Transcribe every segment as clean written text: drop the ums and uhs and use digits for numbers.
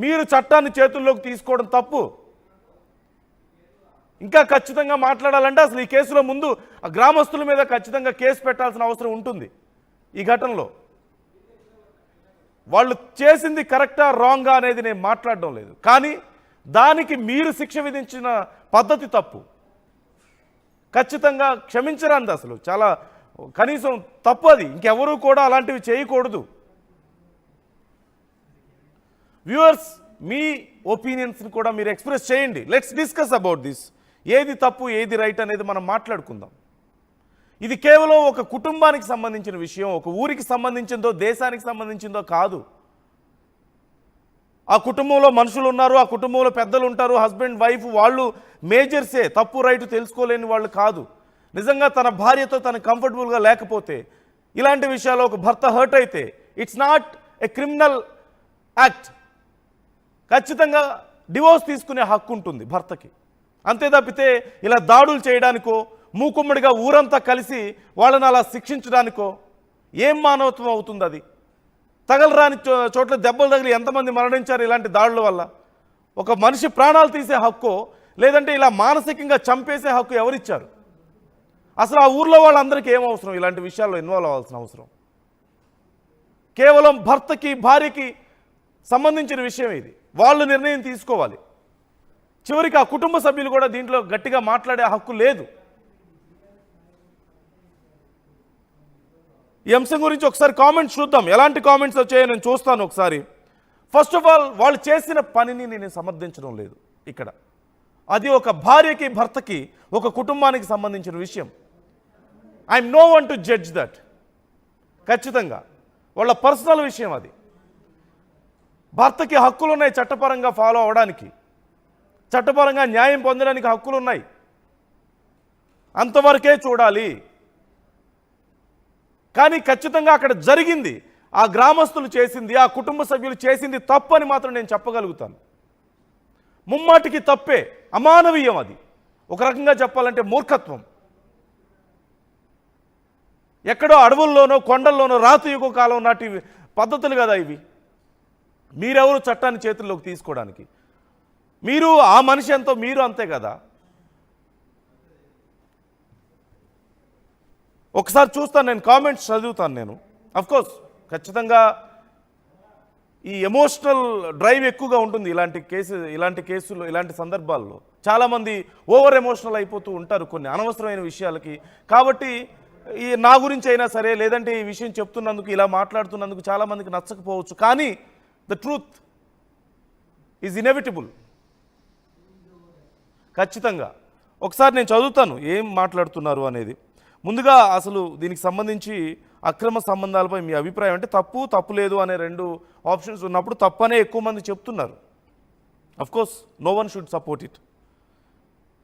మీరు చట్టాన్ని చేతుల్లోకి తీసుకోవడం తప్పు. ఇంకా ఖచ్చితంగా మాట్లాడాలంటే అసలు ఈ కేసులో ముందు గ్రామస్తుల మీద ఖచ్చితంగా కేసు పెట్టాల్సిన అవసరం ఉంటుంది. ఈ ఘటనలో వాళ్ళు చేసింది కరెక్టా రాంగా అనేది నేను మాట్లాడడం లేదు, కానీ దానికి మీరు శిక్ష విధించిన పద్ధతి తప్పు. ఖచ్చితంగా క్షమించరాంది, అసలు చాలా కనీసం తప్పు అది. ఇంకెవరూ కూడా అలాంటివి చేయకూడదు. వ్యూవర్స్, మీ ఒపీనియన్స్ని కూడా మీరు ఎక్స్ప్రెస్ చేయండి. Let's discuss about this. ఏది తప్పు ఏది రైట్ అనేది మనం మాట్లాడుకుందాం. ఇది కేవలం ఒక కుటుంబానికి సంబంధించిన విషయం, ఒక ఊరికి సంబంధించిందో దేశానికి సంబంధించిందో కాదు. ఆ కుటుంబంలో మనుషులు ఉన్నారు, ఆ కుటుంబంలో పెద్దలు ఉంటారు, హస్బెండ్ వైఫ్, వాళ్ళు మేజర్సే. తప్పు రైట్ తెలుసుకోలేని వాళ్ళు కాదు. నిజంగా తన భార్యతో తను కంఫర్టబుల్గా లేకపోతే, ఇలాంటి విషయాల్లో ఒక భర్త హర్ట్ అయితే, it's not a criminal act. ఖచ్చితంగా డివోర్స్ తీసుకునే హక్కు ఉంటుంది భర్తకి. అంతే తప్పితే ఇలా దాడులు చేయడానికో, మూకుమ్మడిగా ఊరంతా కలిసి వాళ్ళని అలా శిక్షించడానికో ఏం మానవత్వం అవుతుంది? అది తగలరాని చోట్ల దెబ్బలు తగిలి ఎంతమంది మరణించారు ఇలాంటి దాడుల వల్ల? ఒక మనిషి ప్రాణాలు తీసే హక్కు, లేదంటే ఇలా మానసికంగా చంపేసే హక్కు ఎవరిచ్చారు? అసలు ఆ ఊర్లో వాళ్ళందరికీ ఏం అవసరం ఇలాంటి విషయాల్లో ఇన్వాల్వ్ అవ్వాల్సిన అవసరం? కేవలం భర్తకి భార్యకి సంబంధించిన విషయం ఇది. వాళ్ళు నిర్ణయం తీసుకోవాలి. చివరికి ఆ కుటుంబ సభ్యులు కూడా దీంట్లో గట్టిగా మాట్లాడే హక్కు లేదు. ఈ అంశం గురించి ఒకసారి కామెంట్స్ చూద్దాం. ఎలాంటి కామెంట్స్ వచ్చాయో నేను చూస్తాను ఒకసారి. ఫస్ట్ ఆఫ్ ఆల్, వాళ్ళు చేసిన పనిని నేను సమర్థించడం లేదు ఇక్కడ. అది ఒక భార్యకి భర్తకి, ఒక కుటుంబానికి సంబంధించిన విషయం. I'm no one to judge that. ఖచ్చితంగా వాళ్ళ పర్సనల్ విషయం అది. భర్తకి హక్కులు ఉన్నాయి చట్టపరంగా ఫాలో అవ్వడానికి, చట్టపరంగా న్యాయం పొందడానికి హక్కులు ఉన్నాయి. అంతవరకే చూడాలి. కానీ ఖచ్చితంగా అక్కడ జరిగింది, ఆ గ్రామస్తులు చేసింది, ఆ కుటుంబ సభ్యులు చేసింది తప్పు అని మాత్రం నేను చెప్పగలుగుతాను. ముమ్మాటికి తప్పే, అమానవీయం. అది ఒక రకంగా చెప్పాలంటే మూర్ఖత్వం. ఎక్కడో అడవుల్లోనో కొండల్లోనో రాతియుగ కాలం నాటి పద్ధతులు కదా ఇవి. మీరెవరు చట్టాన్ని చేతుల్లోకి తీసుకోవడానికి? మీరు ఆ మనిషి ఎంతో మీరు అంతే కదా. ఒకసారి చూస్తాను నేను, కామెంట్స్ చదువుతాను నేను. అఫ్కోర్స్ ఖచ్చితంగా ఈ ఎమోషనల్ డ్రైవ్ ఎక్కువగా ఉంటుంది ఇలాంటి కేసులు, ఇలాంటి సందర్భాల్లో. చాలామంది ఓవర్ ఎమోషనల్ అయిపోతూ ఉంటారు కొన్ని అనవసరమైన విషయాలకి. కాబట్టి ఈ నా గురించి అయినా సరే, లేదంటే ఈ విషయం చెప్తున్నందుకు, ఇలా మాట్లాడుతున్నందుకు చాలామందికి నచ్చకపోవచ్చు. కానీ ద ట్రూత్ ఈజ్ ఇనెవిటబుల్. ఖచ్చితంగా ఒకసారి నేను చదువుతాను ఏం మాట్లాడుతున్నారు అనేది. ముందుగా అసలు దీనికి సంబంధించి అక్రమ సంబంధాలపై మీ అభిప్రాయం అంటే, తప్పు లేదు అనే రెండు ఆప్షన్స్ ఉన్నప్పుడు తప్పనే ఎక్కువ మంది చెప్తున్నారు. Of course no one should support it.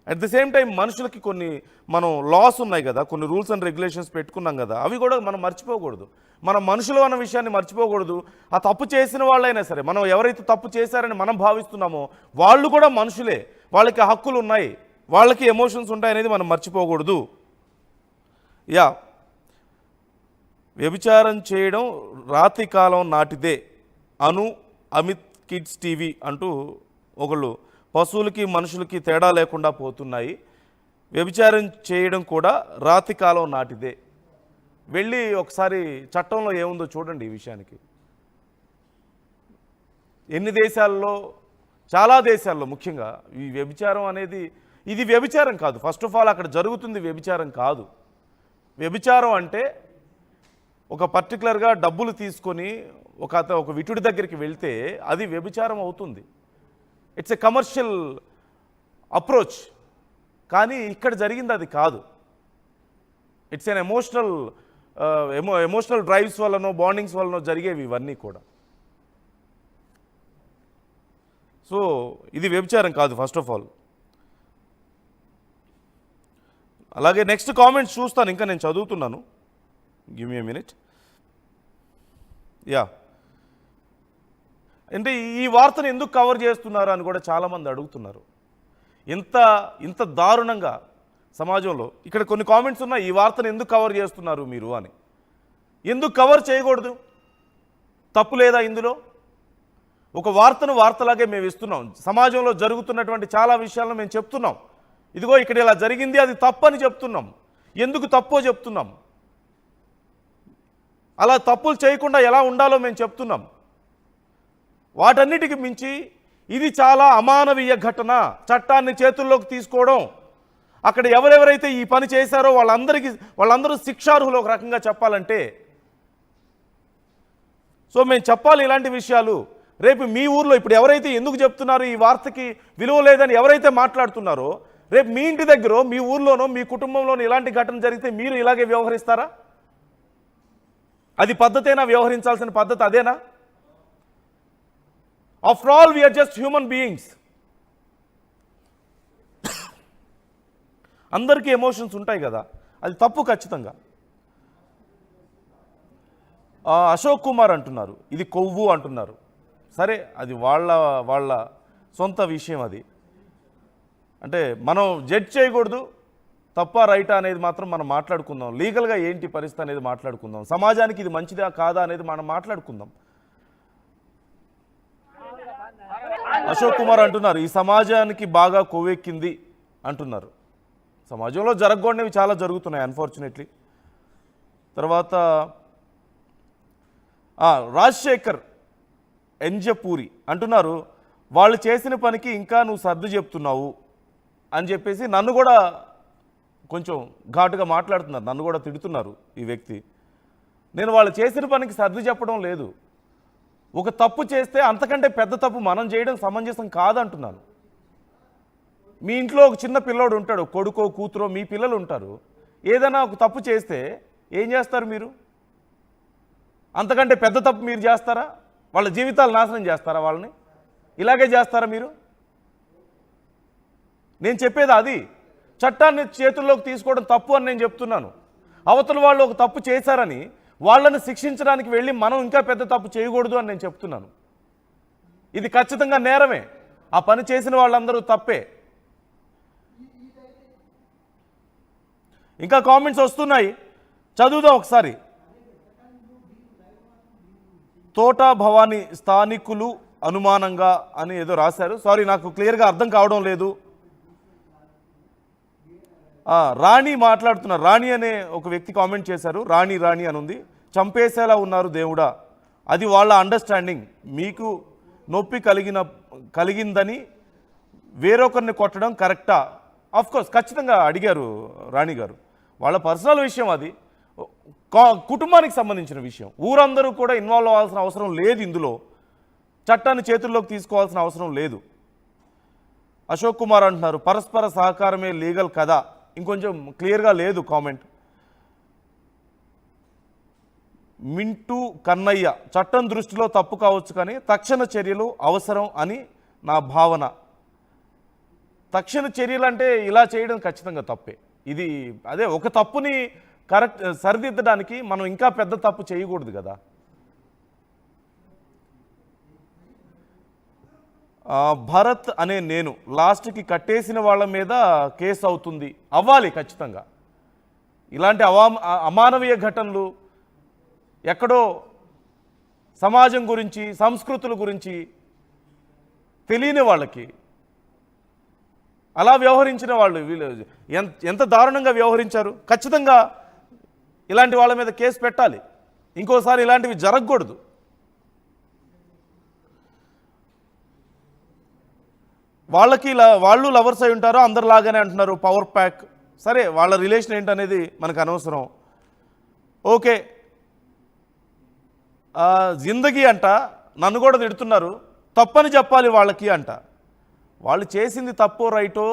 At the same time మనుషులకి కొన్ని మనం లాస్ ఉన్నాయి కదా, కొన్ని రూల్స్ అండ్ రెగ్యులేషన్స్ పెట్టుకున్నాం కదా, అవి కూడా మనం మర్చిపోకూడదు. మనం మనుషులు అన్న విషయాన్ని మర్చిపోకూడదు. ఆ తప్పు చేసిన వాళ్ళైనా సరే, మనం ఎవరైతే తప్పు చేశారని మనం భావిస్తున్నామో వాళ్ళు కూడా మనుషులే, వాళ్ళకి హక్కులు ఉన్నాయి, వాళ్ళకి ఎమోషన్స్ ఉంటాయనేది మనం మర్చిపోకూడదు. వ్యభిచారం చేయడం రాత్రి కాలం నాటిదే అమిత్ కిడ్స్ టీవీ అంటూ ఒకళ్ళు, పశువులకి మనుషులకి తేడా లేకుండా పోతున్నాయి, వ్యభిచారం చేయడం కూడా రాత్రి కాలం నాటిదే. వెళ్ళి ఒకసారి చట్టంలో ఏముందో చూడండి ఈ విషయానికి. ఎన్ని దేశాల్లో, చాలా దేశాల్లో ముఖ్యంగా ఈ వ్యభిచారం అనేది, ఇది వ్యభిచారం కాదు. ఫస్ట్ ఆఫ్ ఆల్ అక్కడ జరుగుతుంది వ్యభిచారం కాదు. వ్యభిచారం అంటే ఒక పర్టికులర్గా డబ్బులు తీసుకొని ఒక విటుడి దగ్గరికి వెళ్తే అది వ్యభిచారం అవుతుంది. It's a commercial approach. కానీ ఇక్కడ జరిగింది అది కాదు. ఇట్స్ ఎన్ ఎమోషనల్ డ్రైవ్స్ వల్లనో బాండింగ్స్ వల్లనో జరిగేవి ఇవన్నీ కూడా. సో ఇది వ్యభిచారం కాదు ఫస్ట్ ఆఫ్ ఆల్. అలాగే నెక్స్ట్ కామెంట్స్ చూస్తాను, ఇంకా నేను చదువుతున్నాను. Give me a minute. అంటే ఈ వార్తను ఎందుకు కవర్ చేస్తున్నారు అని కూడా చాలామంది అడుగుతున్నారు. ఇంత దారుణంగా సమాజంలో ఇక్కడ కొన్ని కామెంట్స్ ఉన్నాయి, ఈ వార్తను ఎందుకు కవర్ చేస్తున్నారు మీరు అని. ఎందుకు కవర్ చేయకూడదు? తప్పు లేదా ఇందులో? ఒక వార్తను వార్తలాగే మేము ఇస్తున్నాం. సమాజంలో జరుగుతున్నటువంటి చాలా విషయాలను మేము చెప్తున్నాం. ఇదిగో ఇక్కడ ఇలా జరిగింది, అది తప్పని చెప్తున్నాం. ఎందుకు తప్పో చెప్తున్నాం. అలా తప్పులు చేయకుండా ఎలా ఉండాలో మేము చెప్తున్నాం. వాటన్నిటికి మించి ఇది చాలా అమానవీయ ఘటన. చట్టాన్ని చేతుల్లోకి తీసుకోవడం, అక్కడ ఎవరెవరైతే ఈ పని చేశారో వాళ్ళందరూ శిక్షార్హులు ఒక రకంగా చెప్పాలంటే. సో మేము చెప్పాలి ఇలాంటి విషయాలు. రేపు మీ ఊర్లో ఇప్పుడు ఎవరైతే ఎందుకు చెప్తున్నారో ఈ వార్తకి విలువ లేదని ఎవరైతే మాట్లాడుతున్నారో, రేపు మీ ఇంటి దగ్గర, మీ ఊర్లోనో, మీ కుటుంబంలోనో ఇలాంటి ఘటన జరిగితే మీరు ఇలాగే వ్యవహరిస్తారా? అది పద్ధతేనా? వ్యవహరించాల్సిన పద్ధతి అదేనా? After all we are just human beings. అందరికీ ఎమోషన్స్ ఉంటాయి కదా, అది తప్పు ఖచ్చితంగా. అశోక్ కుమార్ అంటున్నారు ఇది కొవ్వు అంటున్నారు. సరే, అది వాళ్ళ సొంత విషయం. అది అంటే మనం జడ్జ్ చేయకూడదు. తప్ప రైటా అనేది మాత్రం మనం మాట్లాడుకుందాం. లీగల్గా ఏంటి పరిస్థితి అనేది మాట్లాడుకుందాం. సమాజానికి ఇది మంచిదా కాదా అనేది మనం మాట్లాడుకుందాం. అశోక్ కుమార్ అంటున్నారు ఈ సమాజానికి బాగా కొవ్వెక్కింది అంటున్నారు. సమాజంలో జరగకూడనివి చాలా జరుగుతున్నాయి అన్ఫార్చునేట్లీ. తర్వాత రాజశేఖర్ ఎంజపూరి అంటున్నారు వాళ్ళు చేసిన పనికి ఇంకా నువ్వు సర్దు చెప్తున్నావు అని చెప్పేసి నన్ను కూడా కొంచెం ఘాటుగా మాట్లాడుతున్నారు. నన్ను కూడా తిడుతున్నారు ఈ వ్యక్తి. నేను వాళ్ళు చేసిన పనికి సర్దు చెప్పడం లేదు. ఒక తప్పు చేస్తే అంతకంటే పెద్ద తప్పు మనం చేయడం సమంజసం కాదంటున్నాను. మీ ఇంట్లో ఒక చిన్న పిల్లోడు ఉంటాడు, కొడుకో కూతురో మీ పిల్లలు ఉంటారు. ఏదైనా ఒక తప్పు చేస్తే ఏం చేస్తారు మీరు? అంతకంటే పెద్ద తప్పు మీరు చేస్తారా? వాళ్ళ జీవితాలు నాశనం చేస్తారా? వాళ్ళని ఇలాగే చేస్తారా మీరు? నేను చెప్పేది అది. చట్టాన్ని చేతుల్లోకి తీసుకోవడం తప్పు అని నేను చెప్తున్నాను. అవతల వాళ్ళు ఒక తప్పు చేశారని వాళ్ళని శిక్షించడానికి వెళ్ళి మనం ఇంకా పెద్ద తప్పు చేయకూడదు అని నేను చెప్తున్నాను. ఇది ఖచ్చితంగా నేరమే. ఆ పని చేసిన వాళ్ళందరూ తప్పే. ఇంకా కామెంట్స్ వస్తున్నాయి, చదువుదాం ఒకసారి. తోటా భవానీ స్థానికులు అనుమానంగా అని ఏదో రాశారు. సారీ, నాకు క్లియర్గా అర్థం కావడం లేదు. రాణి మాట్లాడుతున్నారు. రాణి అనే ఒక వ్యక్తి కామెంట్ చేశారు. రాణి అని ఉంది. చంపేసేలా ఉన్నారు దేవుడా, అది వాళ్ళ అండర్స్టాండింగ్. మీకు నొప్పి కలిగిందని వేరొకరిని కొట్టడం కరెక్టా? ఆఫ్కోర్స్ ఖచ్చితంగా అడిగారు రాణి గారు. వాళ్ళ పర్సనల్ విషయం, అది కుటుంబానికి సంబంధించిన విషయం. ఊరందరూ కూడా ఇన్వాల్వ్ అవ్వాల్సిన అవసరం లేదు. ఇందులో చట్టాన్ని చేతుల్లోకి తీసుకోవాల్సిన అవసరం లేదు. అశోక్ కుమార్ అంటున్నారు పరస్పర సహకారమే లీగల్ కదా. ఇంకొంచెం క్లియర్గా లేదు కామెంట్. మింటూ కన్నయ్య చట్టం దృష్టిలో తప్పు కావచ్చు కానీ తక్షణ చర్యలు అవసరం అని నా భావన. తక్షణ చర్యలు అంటే ఇలా చేయడం ఖచ్చితంగా తప్పే. ఇది అదే ఒక తప్పుని సరిదిద్దడానికి మనం ఇంకా పెద్ద తప్పు చేయకూడదు కదా. భరత్ అనే నేను లాస్ట్కి కట్టేసిన వాళ్ళ మీద కేసు అవుతుంది. అవ్వాలి ఖచ్చితంగా. ఇలాంటి అమానవీయ ఘటనలు ఎక్కడో సమాజం గురించి, సంస్కృతుల గురించి తెలియని వాళ్ళకి అలా వ్యవహరించిన వాళ్ళు వీళ్ళు ఎంత దారుణంగా వ్యవహరించారు. ఖచ్చితంగా ఇలాంటి వాళ్ళ మీద కేసు పెట్టాలి. ఇంకోసారి ఇలాంటివి జరగకూడదు. వాళ్ళు లవర్స్ అయి ఉంటారో అందరిలాగానే అంటున్నారు పవర్ ప్యాక్. సరే, వాళ్ళ రిలేషన్ ఏంటనేది మనకు అనవసరం. ఓకే, జిందగీ అంట నన్ను కూడా తిడుతున్నారు. తప్పని చెప్పాలి వాళ్ళకి అంట. వాళ్ళు చేసింది తప్పో రైటో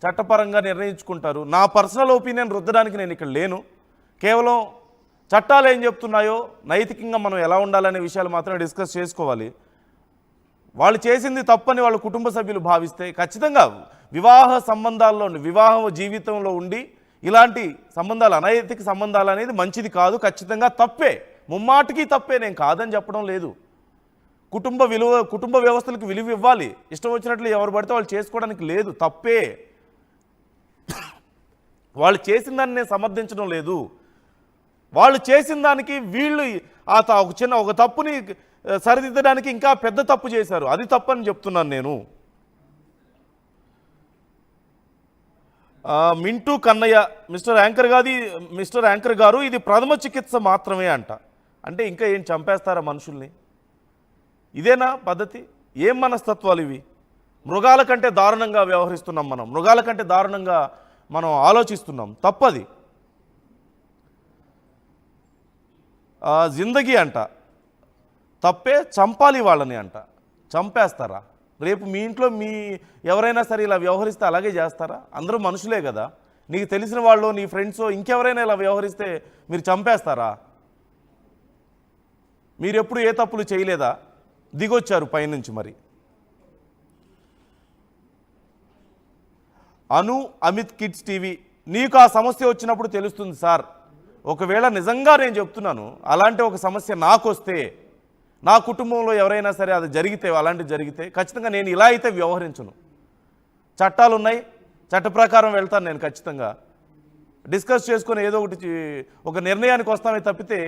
చట్టపరంగా నిర్ణయించుకుంటారు. నా పర్సనల్ ఒపీనియన్ రుద్దడానికి నేను ఇక్కడ లేను. కేవలం చట్టాలు ఏం చెప్తున్నాయో, నైతికంగా మనం ఎలా ఉండాలనే విషయాలు మాత్రమే డిస్కస్ చేసుకోవాలి. వాళ్ళు చేసింది తప్పని వాళ్ళ కుటుంబ సభ్యులు భావిస్తే ఖచ్చితంగా వివాహ సంబంధాల్లో, వివాహ జీవితంలో ఉండి ఇలాంటి సంబంధాలు, అనైతిక సంబంధాలు అనేది మంచిది కాదు. ఖచ్చితంగా తప్పే, ముమ్మాటికి తప్పే. నేను కాదని చెప్పడం లేదు. కుటుంబ వ్యవస్థలకు విలువ ఇవ్వాలి. ఇష్టం వచ్చినట్లు ఎవరు పడితే వాళ్ళు చేసుకోవడానికి లేదు, తప్పే. వాళ్ళు చేసిన దాన్ని నేను సమర్థించడం లేదు. వాళ్ళు చేసిన దానికి వీళ్ళు ఒక తప్పుని సరిదిద్దడానికి ఇంకా పెద్ద తప్పు చేశారు. అది తప్పని చెప్తున్నాను నేను. మింటూ కన్నయ్య, మిస్టర్ యాంకర్ గారు ఇది ప్రథమ చికిత్స మాత్రమే అంట. అంటే ఇంకా ఏం చంపేస్తారా మనుషుల్ని? ఇదేనా పద్ధతి? ఏం మనస్తత్వాలు ఇవి? మృగాల కంటే దారుణంగా వ్యవహరిస్తున్నాం మనం, మృగాల కంటే దారుణంగా మనం ఆలోచిస్తున్నాం. తప్పది. జిందగీ అంట, తప్పే, చంపాలి వాళ్ళని అంట. చంపేస్తారా? రేపు మీ ఇంట్లో ఎవరైనా సరే ఇలా వ్యవహరిస్తే అలాగే చేస్తారా? అందరూ మనుషులే కదా. నీకు తెలిసిన వాళ్ళు, నీ ఫ్రెండ్సో ఇంకెవరైనా ఇలా వ్యవహరిస్తే మీరు చంపేస్తారా? మీరెప్పుడు ఏ తప్పులు చేయలేదా? దిగొచ్చారు పైనుంచి. మరి అమిత్ కిడ్స్ టీవీ, నీకు ఆ సమస్య వచ్చినప్పుడు తెలుస్తుంది సార్. ఒకవేళ నిజంగా నేను చెప్తున్నాను, అలాంటి ఒక సమస్య నాకు వస్తే, నా కుటుంబంలో ఎవరైనా సరే అది జరిగితే, అలాంటివి జరిగితే ఖచ్చితంగా నేను ఇలా అయితే వ్యవహరించను. చట్టాలు ఉన్నాయి, చట్ట ప్రకారం వెళ్తాను నేను. ఖచ్చితంగా డిస్కస్ చేసుకొని ఏదో ఒకటి ఒక నిర్ణయానికి వస్తామే తప్పితే